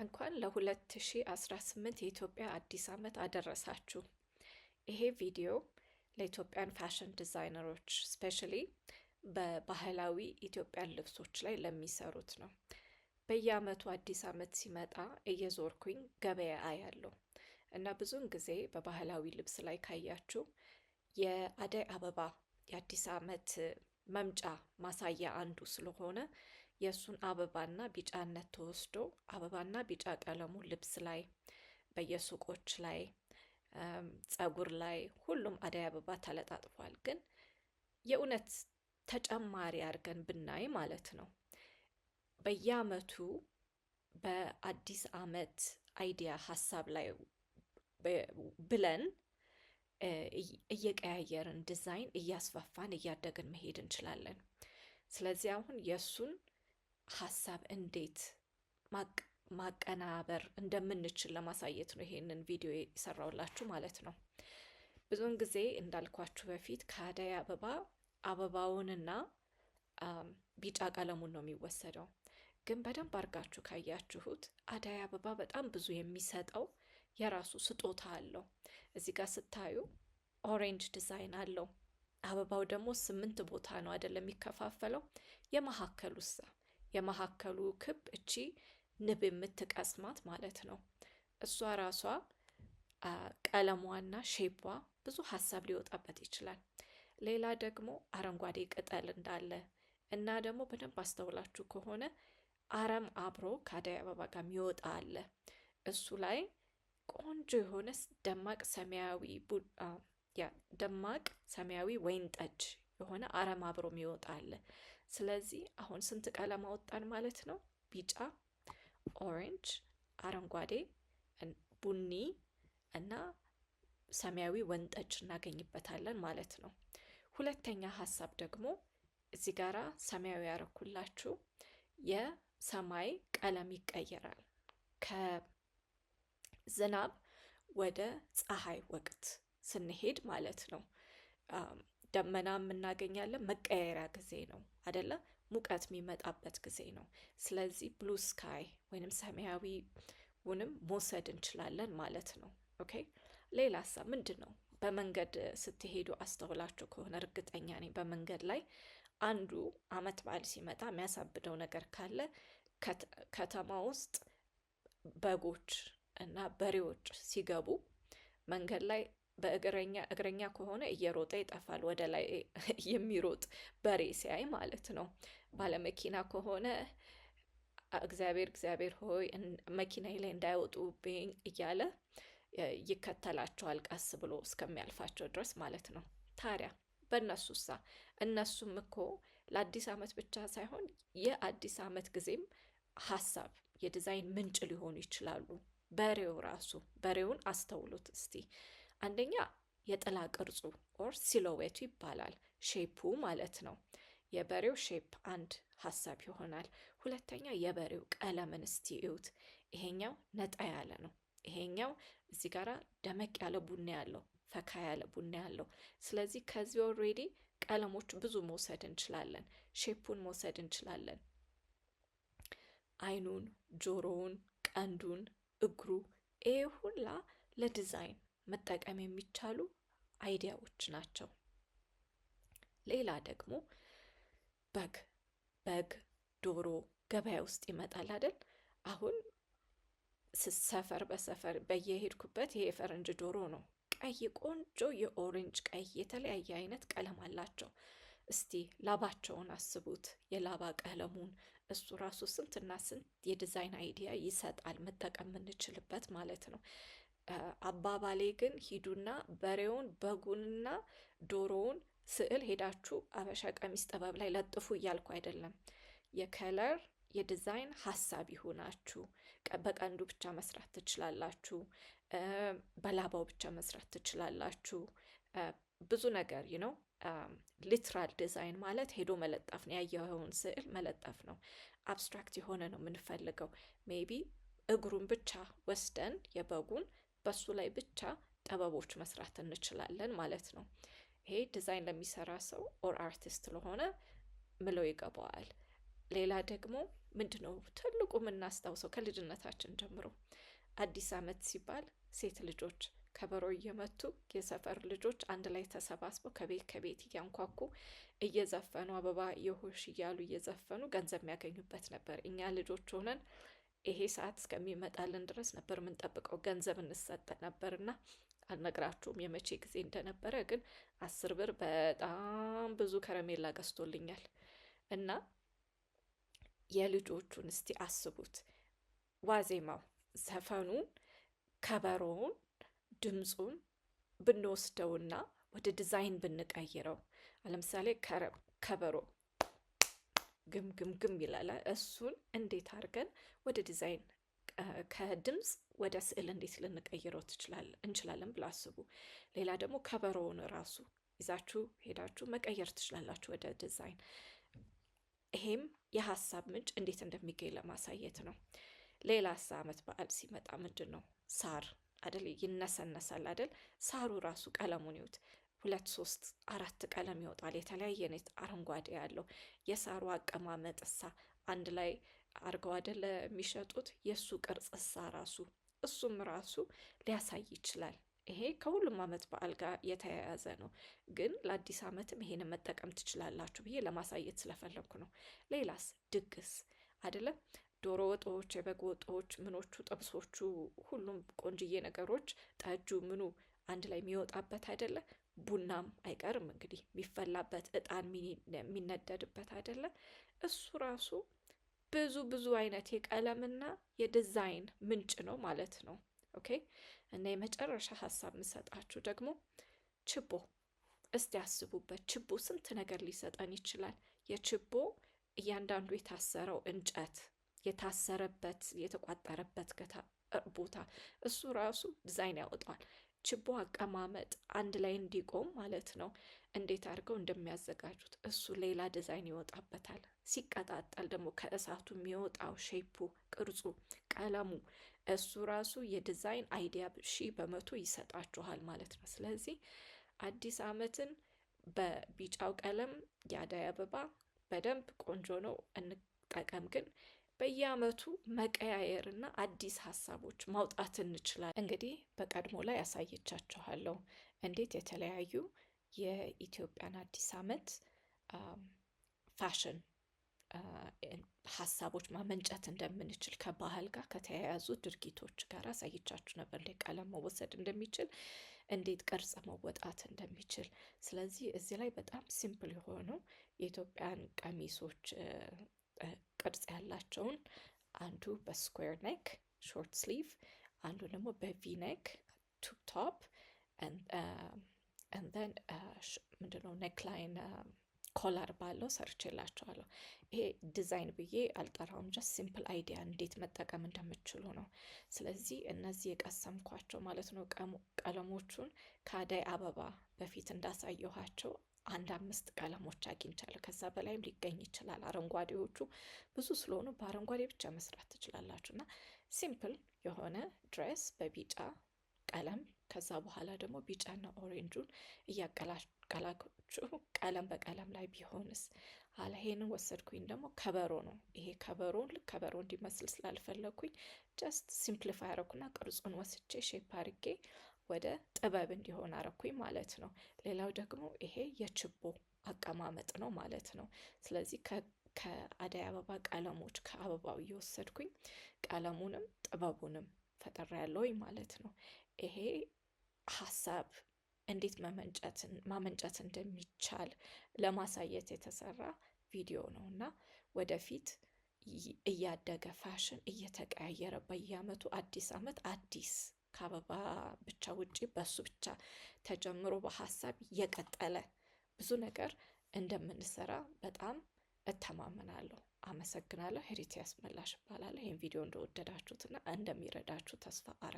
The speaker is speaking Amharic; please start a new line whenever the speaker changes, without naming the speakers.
እንኳን ለ2018 የኢትዮጵያ አዲስ ዓመት አደረሳችሁ። ይሄ ቪዲዮ ለኢትዮጵያን ፋሽን ዲዛይነሮች ስፔሻሊ በባህላዊ ኢትዮጵያን ልብሶች ላይ ለሚሰሩት ነው። በየዓመቱ አዲስ ዓመት ሲመጣ እየዞርኩኝ ገበያ አያለሁ እና ብዙውን ጊዜ በባህላዊ ልብስ ላይ ካያችሁ የአደይ አበባ የአዲስ ዓመት መምጫ ማሳያ አንዱ ስለሆነ የእሱን አበባና ቢጫነት ተወስዶ አበባና ቢጫ ቀለሙ ልብስ ላይ በየሱቆች ላይ ፀጉር ላይ ሁሉም አደይ አበባ ተለጣጥፏል። ግን የእውነት ተጨማሪ አድርገን ብናይ ማለት ነው በየዓመቱ በአዲስ ዓመት አይዲያ ሀሳብ ላይ ብለን እየቀያየርን ዲዛይን እያስፋፋን እያደግን መሄድ እንችላለን። ስለዚህ አሁን የእሱን ሀሳብ እንዴት ማቀናበር እንደምንችል ለማሳየት ነው ይሄንን ቪዲዮ የሰራውላችሁ ማለት ነው። ብዙውን ጊዜ እንዳልኳችሁ በፊት ከአደይ አበባ አበባውንና ቢጫ ቀለሙን ነው የሚወሰደው። ግን በደንብ አድርጋችሁ ካያችሁት አደይ አበባ በጣም ብዙ የሚሰጠው የራሱ ስጦታ አለው። እዚህ ጋር ስታዩ ኦሬንጅ ዲዛይን አለው። አበባው ደግሞ 8 ቦታ ነው አይደለም የሚከፋፈለው። የመሀከሉ ክብ እቺ ንብ የምትቀስማት ማለት ነው። እሷ ራሷ ቀለሟና ሼፓ ብዙ ሀሳብ ሊወጣበት ይችላል። ሌላ ደግሞ አረንጓዴ ቅጠል እንዳለ እና ደግሞ በደንብ አስተውላችሁ ከሆነ አረም አብሮ ከአደይ አበባ ጋር የሚወጣ አለ። እሱ ላይ ቆንጆ የሆነ ደማቅ ሰማያዊ ወይን ጠጅ የሆነ አረም አብሮ የሚወጣ አለ። ስለዚህ አሁን ስንት ቀለም አወጣን ማለት ነው? ቢጫ፣ ኦሬንጅ፣ አረንጓዴ፣ ቡኒ እና ሰማያዊ ወይን ጠጅ እናገኝበታለን ማለት ነው። ሁለተኛ ሀሳብ ደግሞ እዚህ ጋራ ሰማያዊ ያረኩላችሁ የሰማይ ቀለም ይቀየራል ከዝናብ ወደ ፀሐይ ወቅት ስንሄድ ማለት ነው። ደመናም እናገኛለን። መቀየሪያ ጊዜ ነው አይደለ? ሙቀት የሚመጣበት ጊዜ ነው። ስለዚህ ብሉ ስካይ ወይንም ሰማያዊውንም መውሰድ እንችላለን ማለት ነው። ኦኬ። ሌላ ሀሳብ ምንድን ነው? በመንገድ ስትሄዱ አስተውላችሁ ከሆነ እርግጠኛ ነኝ በመንገድ ላይ አንዱ አመት በዓል ሲመጣ የሚያሳብደው ነገር ካለ ከተማ ውስጥ በጎች እና በሬዎች ሲገቡ መንገድ ላይ እግረኛ ከሆነ እየሮጠ ይጠፋል፣ ወደ ላይ የሚሮጥ በሬ ሲያይ ማለት ነው። ባለመኪና ከሆነ እግዚአብሔር ሆይ መኪናዬ ላይ እንዳይወጡብኝ እያለ ይከተላቸዋል ቀስ ብሎ እስከሚያልፋቸው ድረስ ማለት ነው። ታዲያ በእነሱሳ እነሱም እኮ ለአዲስ ዓመት ብቻ ሳይሆን የአዲስ ዓመት ጊዜም ሀሳብ የዲዛይን ምንጭ ሊሆኑ ይችላሉ። በሬውን አስተውሉት እስቲ። አንደኛ የጥላ ቅርጹ ኦር ሲሎዌቱ ይባላል፣ ሼፑ ማለት ነው። የበሬው ሼፕ አንድ ሀሳብ ይሆናል። ሁለተኛ የበሬው ቀለምን እስቲ እዩት። ይሄኛው ነጣ ያለ ነው። ይሄኛው እዚህ ጋራ ደመቅ ያለ ቡኒ ያለው፣ ፈካ ያለ ቡኒ ያለው። ስለዚህ ከዚህ ኦልሬዲ ቀለሞች ብዙ መውሰድ እንችላለን፣ ሼፑን መውሰድ እንችላለን። አይኑን፣ ጆሮውን፣ ቀንዱን፣ እግሩ፣ ይሄ ሁላ ለዲዛይን መጠቀም የሚቻሉ አይዲያዎች ናቸው። ሌላ ደግሞ በግ ዶሮ ገበያ ውስጥ ይመጣል አይደል? አሁን በሰፈር በየሄድኩበት ይሄ የፈረንጅ ዶሮ ነው። ቀይ ቆንጆ የኦሬንጅ ቀይ የተለያየ አይነት ቀለም አላቸው። እስቲ ላባቸውን አስቡት፣ የላባ ቀለሙን። እሱ ራሱ ስንትና ስንት የዲዛይን አይዲያ ይሰጣል መጠቀም የምንችልበት ማለት ነው። አባባሌ ግን ሂዱና በሬውን በጉንና ዶሮውን ስዕል ሄዳችሁ አበሻ ቀሚስ ጥበብ ላይ ለጥፉ እያልኩ አይደለም። የከለር የዲዛይን ሀሳብ ይሁናችሁ። በቀንዱ ብቻ መስራት ትችላላችሁ፣ በላባው ብቻ መስራት ትችላላችሁ። ብዙ ነገር ነው። ሊትራል ዲዛይን ማለት ሄዶ መለጠፍ ነው፣ ያየኸውን ስዕል መለጠፍ ነው። አብስትራክት የሆነ ነው የምንፈልገው። ሜቢ እግሩን ብቻ ወስደን የበጉን በሱ ላይ ብቻ ጥበቦች መስራት እንችላለን ማለት ነው። ይሄ ዲዛይን ለሚሰራ ሰው ኦር አርቲስት ለሆነ ምለው ይገባዋል። ሌላ ደግሞ ምንድነው ትልቁ የምናስታውሰው ከልጅነታችን ጀምሮ አዲስ ዓመት ሲባል ሴት ልጆች ከበሮ እየመቱ የሰፈር ልጆች አንድ ላይ ተሰባስበው ከቤት ከቤት እያንኳኩ እየዘፈኑ አበባ የሆሽ እያሉ እየዘፈኑ ገንዘብ የሚያገኙበት ነበር። እኛ ልጆች ሆነን ይሄ ሰዓት እስከሚመጣልን ድረስ ነበር የምንጠብቀው። ገንዘብ እንሰጥ ነበርና አልነግራችሁም የመቼ ጊዜ እንደነበረ፣ ግን 10 ብር በጣም ብዙ ከረሜላ ገዝቶልኛል። እና የልጆቹን እስቲ አስቡት። ዋዜማው ዘፈኑን፣ ከበሮውን፣ ድምፁን ብንወስደውና ወደ ዲዛይን ብንቀይረው፣ ለምሳሌ ከበሮ ግም ግም ግም ይላል። እሱን እንዴት አድርገን ወደ ዲዛይን ከድምፅ ወደ ስዕል እንዴት ልንቀይረው እንችላለን ብላ አስቡ። ሌላ ደግሞ ከበሮውን ራሱ ይዛችሁ ሄዳችሁ መቀየር ትችላላችሁ ወደ ዲዛይን። ይሄም የሀሳብ ምንጭ እንዴት እንደሚገኝ ለማሳየት ነው። ሌላ ዓመት በዓል ሲመጣ ምንድን ነው ሳር አደል ይነሰነሳል አደል። ሳሩ ራሱ ቀለሙን ይዩት። 2 3 4 ቀለም ይወጣል። የተለያየ አይነት አረንጓዴ ያለው የሳሩ አቀማመጥ እሳ አንድ ላይ አርገው አደለ የሚሸጡት። የሱ ቅርጽ እሳ ራሱ እሱም ራሱ ሊያሳይ ይችላል። ይሄ ከሁሉም ዓመት በዓል ጋር የተያያዘ ነው። ግን ለአዲስ ዓመትም ይሄንን መጠቀም ትችላላችሁ ብዬ ለማሳየት ስለፈለኩ ነው። ሌላስ ድግስ አይደለም ዶሮ ወጦች፣ የበግ ወጦች፣ ምኖቹ ጥብሶቹ፣ ሁሉም ቆንጅዬ ነገሮች፣ ጠጁ ምኑ አንድ ላይ የሚወጣበት አይደለ። ቡናም አይቀርም እንግዲህ የሚፈላበት፣ እጣን የሚነደድበት አይደለ። እሱ ራሱ ብዙ ብዙ አይነት የቀለምና የዲዛይን ምንጭ ነው ማለት ነው። ኦኬ። እና የመጨረሻ ሀሳብ የምሰጣችሁ ደግሞ ችቦ። እስቲ ያስቡበት። ችቦ ስንት ነገር ሊሰጠን ይችላል። የችቦ እያንዳንዱ የታሰረው እንጨት የታሰረበት የተቋጠረበት ቦታ እሱ ራሱ ዲዛይን ያወጣዋል። ችቦ አቀማመጥ አንድ ላይ እንዲቆም ማለት ነው። እንዴት አድርገው እንደሚያዘጋጁት እሱ ሌላ ዲዛይን ይወጣበታል። ሲቀጣጠል ደግሞ ከእሳቱ የሚወጣው ሼፑ፣ ቅርጹ፣ ቀለሙ እሱ ራሱ የዲዛይን አይዲያ 1000% ይሰጣችኋል ማለት ነው። ስለዚህ አዲስ ዓመትን በቢጫው ቀለም የአደይ አበባ በደንብ ቆንጆ ነው፣ እንጠቀም። ግን በየዓመቱ መቀያየር እና አዲስ ሀሳቦች ማውጣት እንችላለን። እንግዲህ በቀድሞ ላይ ያሳየቻችኋለሁ እንዴት የተለያዩ የኢትዮጵያን አዲስ ዓመት ፋሽን ሀሳቦች ማመንጨት እንደምንችል ከባህል ጋር ከተያያዙ ድርጊቶች ጋር አሳይቻችሁ ነበር። እንዴት ቀለም መወሰድ እንደሚችል፣ እንዴት ቅርጽ መወጣት እንደሚችል። ስለዚህ እዚህ ላይ በጣም ሲምፕል የሆኑ የኢትዮጵያን ቀሚሶች ቅርጽ ያላቸውን አንዱ በስኩዌር ኔክ ሾርት ስሊቭ፣ አንዱ ደግሞ በቪ ኔክ ቱብ ቶፕ እንደን ምንድነው ኔክላይን ኮላር ባለው ሰርቼላቸዋለሁ። ይሄ ዲዛይን ብዬ አልጠራውም፣ ጀስት ሲምፕል አይዲያ እንዴት መጠቀም እንደምችሉ ነው። ስለዚህ እነዚህ የቀሰምኳቸው ማለት ነው ቀለሞቹን ከአደይ አበባ በፊት እንዳሳየኋቸው 5 ቀለሞች አግኝቻለሁ። ከዛ በላይም ሊገኝ ይችላል። አረንጓዴዎቹ ብዙ ስለሆኑ በአረንጓዴ ብቻ መስራት ትችላላችሁ። እና ሲምፕል የሆነ ድሬስ በቢጫ ቀለም፣ ከዛ በኋላ ደግሞ ቢጫና ኦሬንጁን እያቀላቀላችሁ ቀለም በቀለም ላይ ቢሆንስ አለ። ይሄንን ወሰድኩኝ። ደግሞ ከበሮ ነው። ይሄ ከበሮን ልክ ከበሮ እንዲመስል ስላልፈለግኩኝ ጀስት ሲምፕሊፋይ አረኩና ቅርጹን ወስቼ ሼፕ አርጌ ወደ ጥበብ እንዲሆን አረኩኝ ማለት ነው። ሌላው ደግሞ ይሄ የችቦ አቀማመጥ ነው ማለት ነው። ስለዚህ ከአደይ አበባ ቀለሞች ከአበባው እየወሰድኩኝ ቀለሙንም ጥበቡንም ፈጠራ ያለውኝ ማለት ነው። ይሄ ሀሳብ እንዴት ማመንጨት እንደሚቻል ለማሳየት የተሰራ ቪዲዮ ነው እና ወደፊት እያደገ ፋሽን እየተቀያየረ በየዓመቱ አዲስ ዓመት አዲስ ከአበባ ብቻ ውጪ በሱ ብቻ ተጀምሮ በሀሳብ እየቀጠለ ብዙ ነገር እንደምንሰራ በጣም እተማመናለሁ። አመሰግናለሁ። ሄሪቲ ያስመላሽ እባላለሁ። ይህን ቪዲዮ እንደወደዳችሁትና እንደሚረዳችሁ ተስፋ